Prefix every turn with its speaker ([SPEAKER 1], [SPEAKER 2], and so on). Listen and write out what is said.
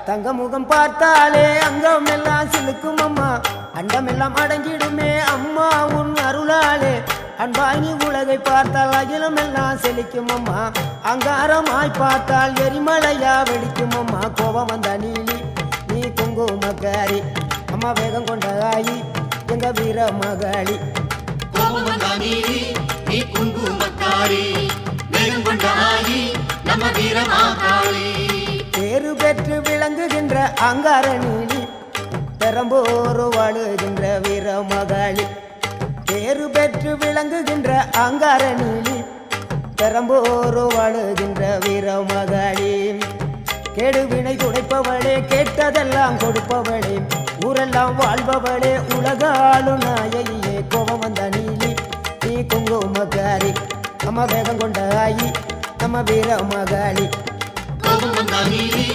[SPEAKER 1] தங்க முகம் பார்த்தாலே அங்கம் எல்லாம் சிலுக்கும் அம்மா அண்டமெல்லாம் அடங்கிடுமே அம்மா உன் அருளாலே அன்பாய் நீ உலகை பார்த்தால் அகிலம் எல்லாம் செழிக்கும் அம்மா அங்காரமாய் பார்த்தால் எரிமலையா வெடிக்கும் அம்மா கோபம் வந்த நீலி நீ குங்குமக்காரி அம்மா வேகம் கொண்ட ஆயி எங்க வீர மகாளி
[SPEAKER 2] கோபம் வந்த நீலி நீ குங்குமக்காரி வேகம் கொண்ட ஆயி நம்ம வீர மகாளி
[SPEAKER 1] பேரு பெற்று விளங்குகின்ற அங்கார நீலி பெரம்போர் வாழுகின்ற வீர மகாளி பேரு பெற்று விளங்குகின்ற அங்கார நீலி பெரம்போர் வாழுகின்ற வீர மகாளி கேடுவினை துடைப்பவளே கேட்டதெல்லாம் கொடுப்பவளே ஊரெல்லாம் வாழ்பவளே உலகாலும் நாயகியே கோபம் வந்த நீலி நீ குங்குமக்காரி நம்ம வேகம் கொண்ட ஆயி நம்ம வீர மகாளி
[SPEAKER 2] கோபம் வந்த நீலி